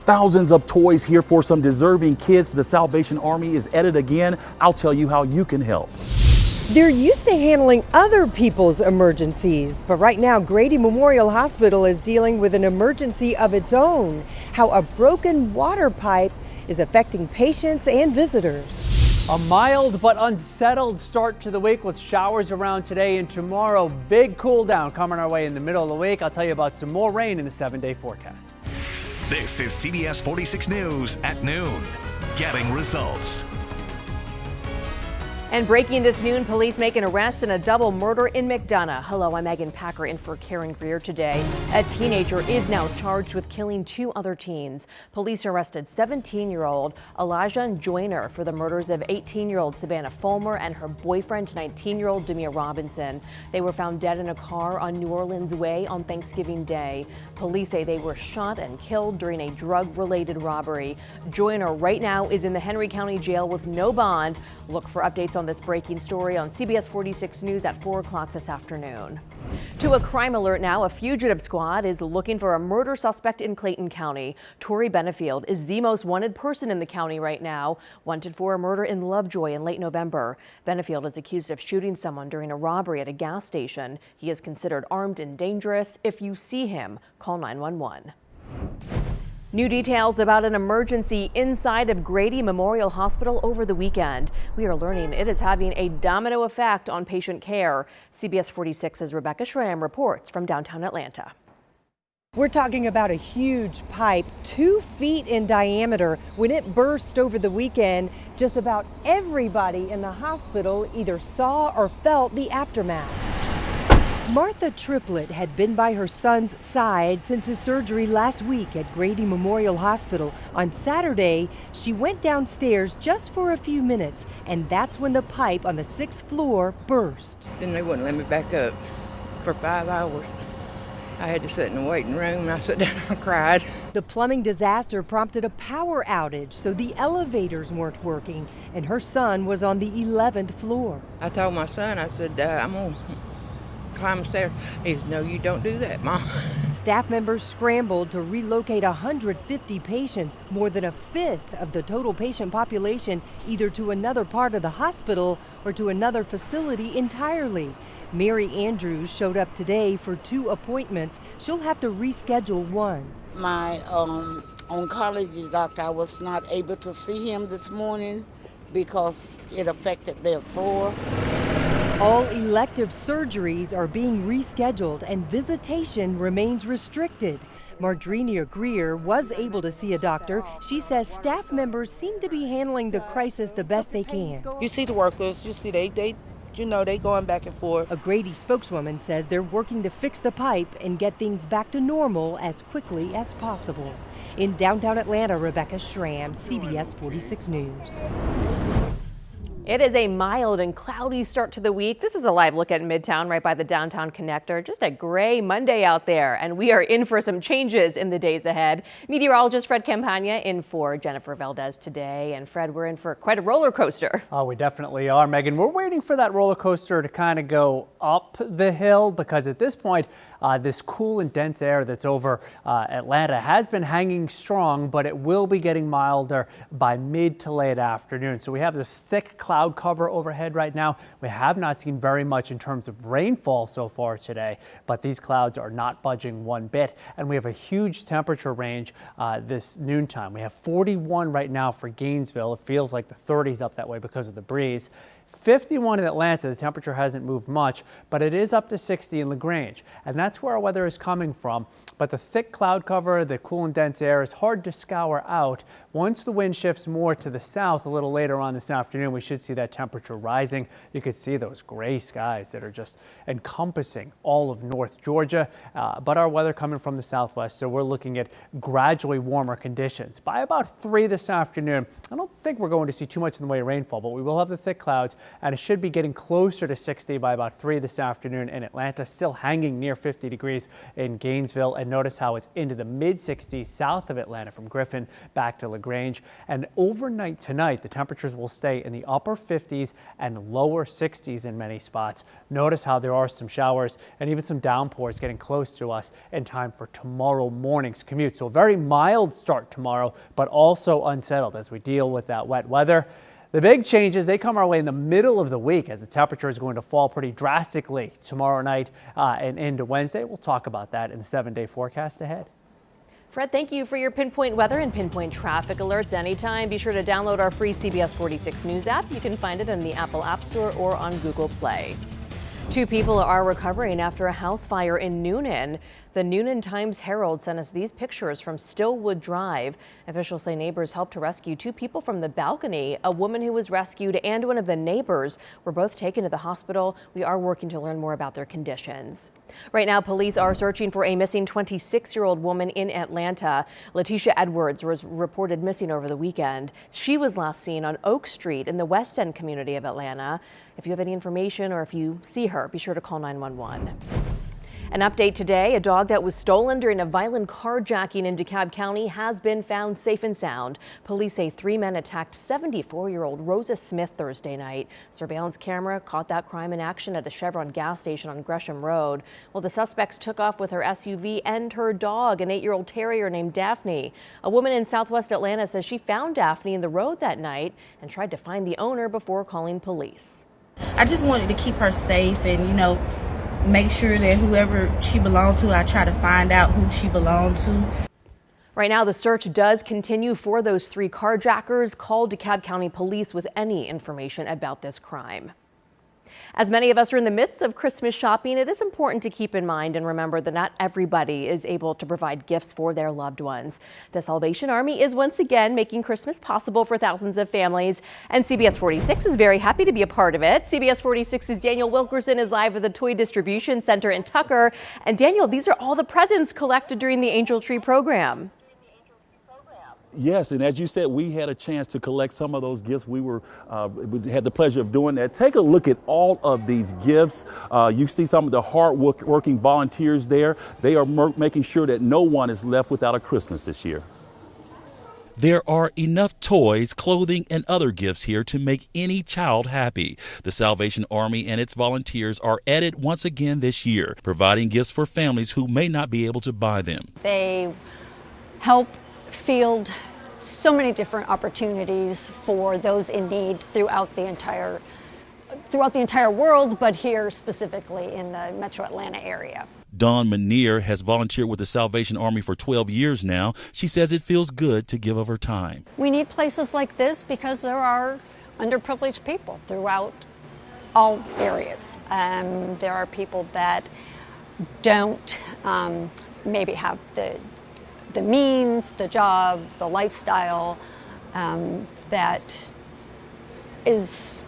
Thousands of toys here for some deserving kids. The Salvation Army is at it again. I'll tell you how you can help. They're used to handling other people's emergencies, but right now Grady Memorial Hospital is dealing with an emergency of its own. How a broken water pipe is affecting patients and visitors. A mild but unsettled start to the week with showers around today and tomorrow. Big cool down coming our way in the middle of the week. I'll tell you about some more rain in the 7-day forecast. This is CBS 46 News at noon. Getting results. And breaking this noon, police make an arrest in a double murder in McDonough. Hello, I'm Megan Packer in for Karen Greer today. A teenager is now charged with killing 2 other teens. Police arrested 17-year-old Elijah Joyner for the murders of 18-year-old Savannah Fulmer and her boyfriend, 19-year-old Demia Robinson. They were found dead in a car on New Orleans Way on Thanksgiving Day. Police say they were shot and killed during a drug-related robbery. Joyner right now is in the Henry County Jail with no bond. Look for updates on this breaking story on CBS 46 News at 4 o'clock this afternoon. To a crime alert now, a fugitive squad is looking for a murder suspect in Clayton County. Tori Benefield is the most wanted person in the county right now, wanted for a murder in Lovejoy in late November. Benefield is accused of shooting someone during a robbery at a gas station. He is considered armed and dangerous. If you see him, call 911. New details about an emergency inside of Grady Memorial Hospital over the weekend. We are learning it is having a domino effect on patient care. CBS 46's Rebecca Schramm reports from downtown Atlanta. We're talking about a huge pipe 2 feet in diameter. When it burst over the weekend, just about everybody in the hospital either saw or felt the aftermath. Martha Triplett had been by her son's side since his surgery last week at Grady Memorial Hospital. On Saturday, she went downstairs just for a few minutes, and that's when the pipe on the 6th floor burst. Then they wouldn't let me back up for 5 hours. I had to sit in the waiting room, and I sat down and cried. The plumbing disaster prompted a power outage, so the elevators weren't working, and her son was on the 11th floor. I told my son, I said, I'm going to climb the stairs. He said, no, you don't do that, Mom. Staff members scrambled to relocate 150 patients, more than a fifth of the total patient population, either to another part of the hospital or to another facility entirely. Mary Andrews showed up today for 2 appointments. She'll have to reschedule one. My oncology doctor, I was not able to see him this morning because it affected their floor. All elective surgeries are being rescheduled and visitation remains restricted. Marjorie Greer was able to see a doctor. She says staff members seem to be handling the crisis the best they can. You see the workers, you see they going back and forth. A Grady spokeswoman says they're working to fix the pipe and get things back to normal as quickly as possible. In downtown Atlanta, Rebecca Schramm, CBS 46 News. It is a mild and cloudy start to the week. This is a live look at Midtown right by the downtown connector. Just a gray Monday out there, and we are in for some changes in the days ahead. Meteorologist Fred Campagna in for Jennifer Valdez today. And Fred, we're in for quite a roller coaster. Oh, we definitely are, Megan. We're waiting for that roller coaster to kind of go up the hill because at this point, this cool and dense air that's over Atlanta has been hanging strong, but it will be getting milder by mid to late afternoon. So we have this thick cloud cover overhead right now. We have not seen very much in terms of rainfall so far today, but these clouds are not budging one bit. And we have a huge temperature range this noontime. We have 41 right now for Gainesville. It feels like the 30s up that way because of the breeze. 51 in Atlanta, the temperature hasn't moved much, but it is up to 60 in LaGrange. And that's where our weather is coming from. But the thick cloud cover, the cool and dense air is hard to scour out. Once the wind shifts more to the south a little later on this afternoon, we should see that temperature rising. You could see those gray skies that are just encompassing all of North Georgia. But our weather coming from the southwest, so we're looking at gradually warmer conditions. By about 3 this afternoon, I don't think we're going to see too much in the way of rainfall, but we will have the thick clouds. and it should be getting closer to 60 by about 3 this afternoon in Atlanta, still hanging near 50 degrees in Gainesville. And notice how it's into the mid-60s south of Atlanta from Griffin back to LaGrange. And overnight tonight, the temperatures will stay in the upper 50s and lower 60s in many spots. Notice how there are some showers and even some downpours getting close to us in time for tomorrow morning's commute. So a very mild start tomorrow, but also unsettled as we deal with that wet weather. The big changes, they come our way in the middle of the week as the temperature is going to fall pretty drastically tomorrow night and into Wednesday. We'll talk about that in the 7-day forecast ahead. Fred, thank you for your pinpoint weather and pinpoint traffic alerts anytime. Be sure to download our free CBS 46 News app. You can find it in the Apple App Store or on Google Play. 2 people are recovering after a house fire in Noonan. The Noonan Times-Herald sent us these pictures from Stillwood Drive. Officials say neighbors helped to rescue 2 people from the balcony. A woman who was rescued and one of the neighbors were both taken to the hospital. We are working to learn more about their conditions. Right now, police are searching for a missing 26-year-old woman in Atlanta. Letitia Edwards was reported missing over the weekend. She was last seen on Oak Street in the West End community of Atlanta. If you have any information or if you see her, be sure to call 911. An update today, a dog that was stolen during a violent carjacking in DeKalb County has been found safe and sound. Police say 3 men attacked 74-year-old Rosa Smith Thursday night. Surveillance camera caught that crime in action at a Chevron gas station on Gresham Road. Well, the suspects took off with her SUV and her dog, an 8-year-old terrier named Daphne. A woman in Southwest Atlanta says she found Daphne in the road that night and tried to find the owner before calling police. I just wanted to keep her safe and, make sure that whoever she belonged to, I try to find out who she belonged to. Right now, the search does continue for those 3 carjackers. Call DeKalb County Police with any information about this crime. As many of us are in the midst of Christmas shopping, it is important to keep in mind and remember that not everybody is able to provide gifts for their loved ones. The Salvation Army is once again making Christmas possible for thousands of families, and CBS 46 is very happy to be a part of it. CBS 46's Daniel Wilkerson is live at the Toy Distribution Center in Tucker. And Daniel, these are all the presents collected during the Angel Tree program. Yes, and as you said, we had a chance to collect some of those gifts. We had the pleasure of doing that. Take a look at all of these gifts. You see some of the hard-working volunteers there. They are making sure that no one is left without a Christmas this year. There are enough toys, clothing, and other gifts here to make any child happy. The Salvation Army and its volunteers are at it once again this year, providing gifts for families who may not be able to buy them. They help field so many different opportunities for those in need throughout the entire world, but here specifically in the Metro Atlanta area. Dawn Manier has volunteered with the Salvation Army for 12 years now. She says it feels good to give of her time. We need places like this because there are underprivileged people throughout all areas. There are people that don't maybe have the means, the job, the lifestyle that is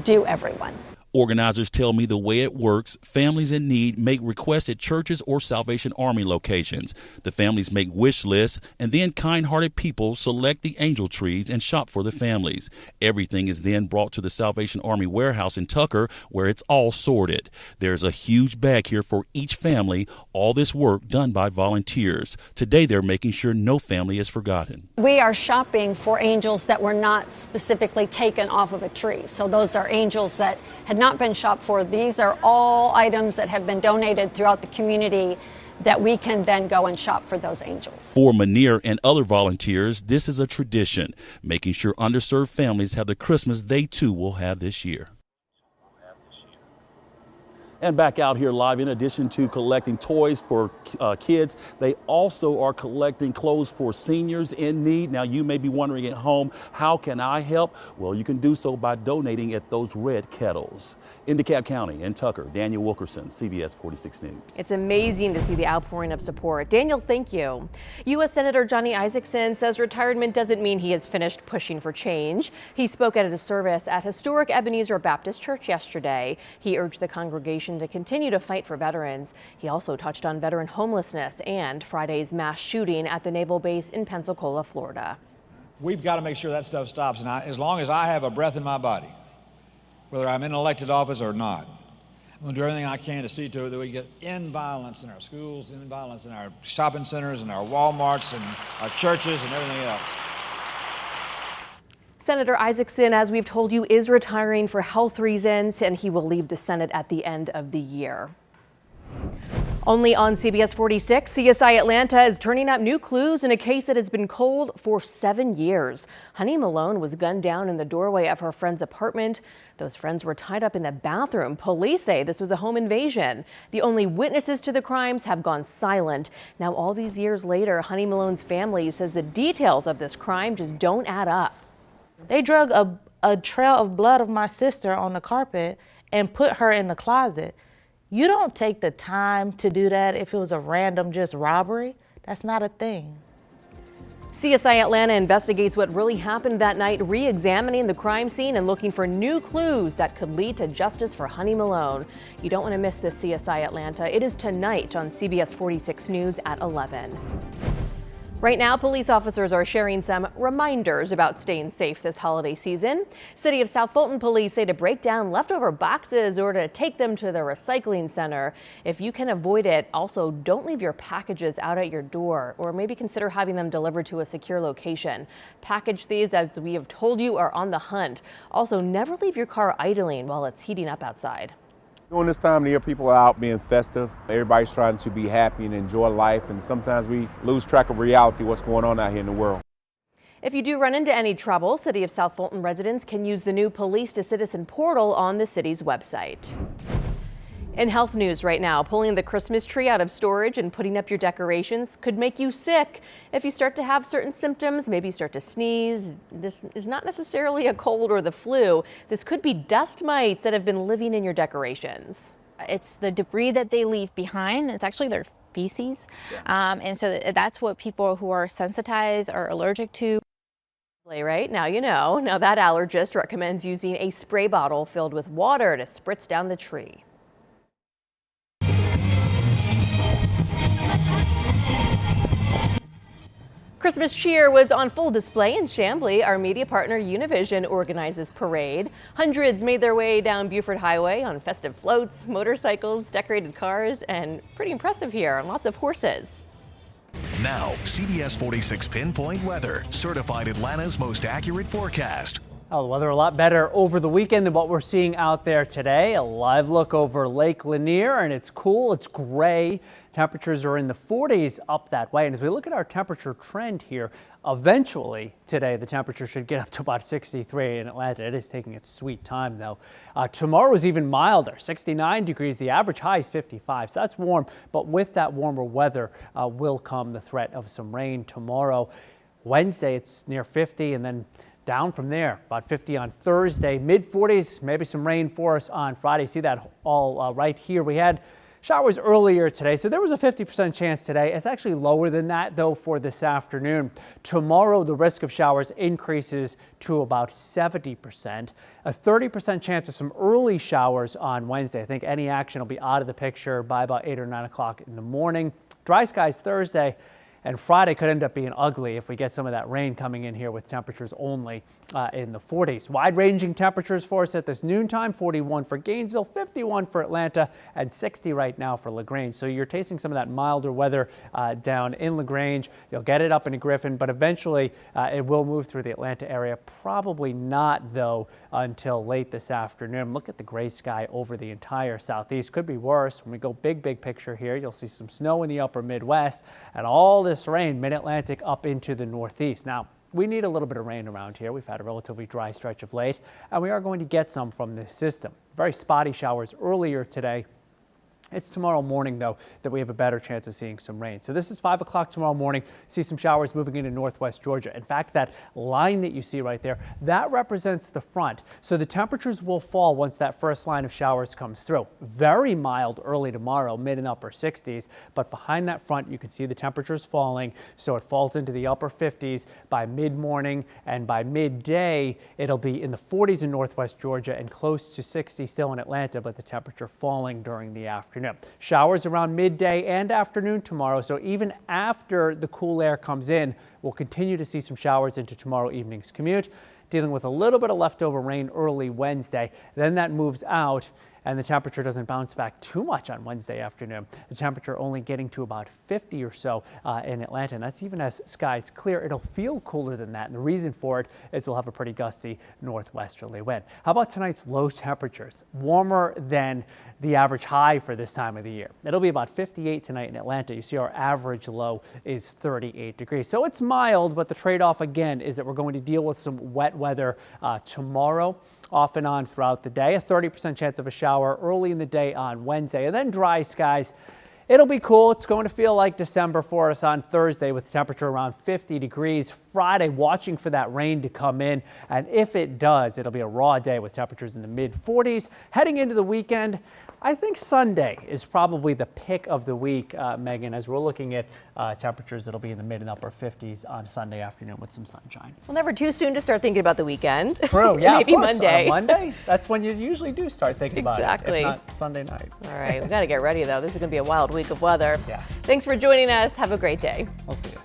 due everyone. Organizers tell me the way it works, families in need make requests at churches or Salvation Army locations. The families make wish lists, and then kind-hearted people select the angel trees and shop for the families. Everything is then brought to the Salvation Army warehouse in Tucker, where it's all sorted. There's a huge bag here for each family, all this work done by volunteers. Today they're making sure no family is forgotten. We are shopping for angels that were not specifically taken off of a tree. So those are angels that had not been shopped for. These are all items that have been donated throughout the community that we can then go and shop for those angels. For Manier and other volunteers, this is a tradition, making sure underserved families have the Christmas they too will have this year. And back out here live, in addition to collecting toys for kids, they also are collecting clothes for seniors in need. Now, you may be wondering at home, how can I help? Well, you can do so by donating at those red kettles. In DeKalb County, in Tucker, Daniel Wilkerson, CBS 46 News. It's amazing to see the outpouring of support. Daniel, thank you. U.S. Senator Johnny Isakson says retirement doesn't mean he has finished pushing for change. He spoke at a service at historic Ebenezer Baptist Church yesterday. He urged the congregation to continue to fight for veterans. He also touched on veteran homelessness and Friday's mass shooting at the naval base in Pensacola, Florida. We've got to make sure that stuff stops, and as long as I have a breath in my body, whether I'm in elected office or not. I'm going to do everything I can to see to it that we get end violence in our schools, end violence in our shopping centers and our Walmarts and our churches and everything else. Senator Isaacson, as we've told you, is retiring for health reasons, and he will leave the Senate at the end of the year. Only on CBS 46, CSI Atlanta is turning up new clues in a case that has been cold for 7 years. Honey Malone was gunned down in the doorway of her friend's apartment. Those friends were tied up in the bathroom. Police say this was a home invasion. The only witnesses to the crimes have gone silent. Now, all these years later, Honey Malone's family says the details of this crime just don't add up. They drug a trail of blood of my sister on the carpet and put her in the closet. You don't take the time to do that if it was a random just robbery. That's not a thing. CSI Atlanta investigates what really happened that night, re-examining the crime scene and looking for new clues that could lead to justice for Honey Malone. You don't want to miss this, CSI Atlanta. It is tonight on CBS 46 News at 11. Right now, police officers are sharing some reminders about staying safe this holiday season. City of South Fulton police say to break down leftover boxes or to take them to the recycling center. If you can avoid it, also don't leave your packages out at your door, or maybe consider having them delivered to a secure location. Package thieves, as we have told you, are on the hunt. Also, never leave your car idling while it's heating up outside. During this time of the year, people are out being festive. Everybody's trying to be happy and enjoy life, and sometimes we lose track of reality, what's going on out here in the world. If you do run into any trouble, City of South Fulton residents can use the new Police to Citizen portal on the city's website. In health news right now, pulling the Christmas tree out of storage and putting up your decorations could make you sick. If you start to have certain symptoms, maybe you start to sneeze, this is not necessarily a cold or the flu. This could be dust mites that have been living in your decorations. It's the debris that they leave behind. It's actually their feces. And so that's what people who are sensitized or allergic to. Right now, you know. Now that allergist recommends using a spray bottle filled with water to spritz down the tree. Christmas cheer was on full display in Chamblee. Our media partner Univision organized this parade. Hundreds made their way down Buford Highway on festive floats, motorcycles, decorated cars, and pretty impressive here, lots of horses. Now, CBS 46 Pinpoint Weather, certified Atlanta's most accurate forecast. Oh, the weather a lot better over the weekend than what we're seeing out there today. A live look over Lake Lanier, and it's cool, it's gray. Temperatures are in the 40s up that way. And as we look at our temperature trend here, eventually today the temperature should get up to about 63 in Atlanta. It is taking its sweet time though. Tomorrow is even milder, 69 degrees. The average high is 55, so that's warm. But with that warmer weather will come the threat of some rain tomorrow. Wednesday it's near 50, and then down from there, about 50 on Thursday, mid 40s, maybe some rain for us on Friday. See that all right here. We had showers earlier today, so there was a 50% chance today. It's actually lower than that, though, for this afternoon. Tomorrow, the risk of showers increases to about 70%. A 30% chance of some early showers on Wednesday. I think any action will be out of the picture by about 8 or 9 o'clock in the morning. Dry skies Thursday. And Friday could end up being ugly if we get some of that rain coming in here with temperatures only in the 40s. Wide-ranging temperatures for us at this noontime, 41 for Gainesville, 51 for Atlanta, and 60 right now for LaGrange. So you're tasting some of that milder weather down in LaGrange. You'll get it up into Griffin, but eventually it will move through the Atlanta area. Probably not, though, until late this afternoon. Look at the gray sky over the entire southeast. Could be worse. When we go big picture here, you'll see some snow in the upper Midwest and all this rain mid-Atlantic up into the northeast. Now, we need a little bit of rain around here. We've had a relatively dry stretch of late, and we are going to get some from this system. Very spotty showers earlier today. It's tomorrow morning, though, that we have a better chance of seeing some rain. So this is 5 o'clock tomorrow morning. See some showers moving into northwest Georgia. In fact, that line that you see right there, that represents the front. So the temperatures will fall once that first line of showers comes through. Very mild early tomorrow, mid and upper 60s. But behind that front, you can see the temperatures falling. So it falls into the upper 50s by mid-morning, and by midday, it'll be in the 40s in northwest Georgia and close to 60 still in Atlanta, but the temperature falling during the afternoon. Showers around midday and afternoon tomorrow, so even after the cool air comes in, we'll continue to see some showers into tomorrow evening's commute. dealing with a little bit of leftover rain early Wednesday. Then that moves out, and the temperature doesn't bounce back too much on Wednesday afternoon. The temperature only getting to about 50 or so in Atlanta, and that's even as skies clear. It'll feel cooler than that, and the reason for it is we'll have a pretty gusty northwesterly wind. How about tonight's low temperatures? Warmer than the average high for this time of the year. It'll be about 58 tonight in Atlanta. You see our average low is 38 degrees. So it's mild, but the trade-off again is that we're going to deal with some wet weather tomorrow, off and on throughout the day. A 30% chance of a shower early in the day on Wednesday, and then dry skies. It'll be cool. It's going to feel like December for us on Thursday with the temperature around 50 degrees. Friday, watching for that rain to come in. And if it does, it'll be a raw day with temperatures in the mid 40s. Heading into the weekend, I think Sunday is probably the pick of the week, Megan, as we're looking at temperatures that'll be in the mid and upper 50s on Sunday afternoon with some sunshine. Well, never too soon to start thinking about the weekend. True, yeah, Maybe of course. Monday. On Monday, that's when you usually do start thinking about it, if not Sunday night. All right, we got to get ready, though. This is going to be a wild week of weather. Yeah. Thanks for joining us. Have a great day. We'll see you.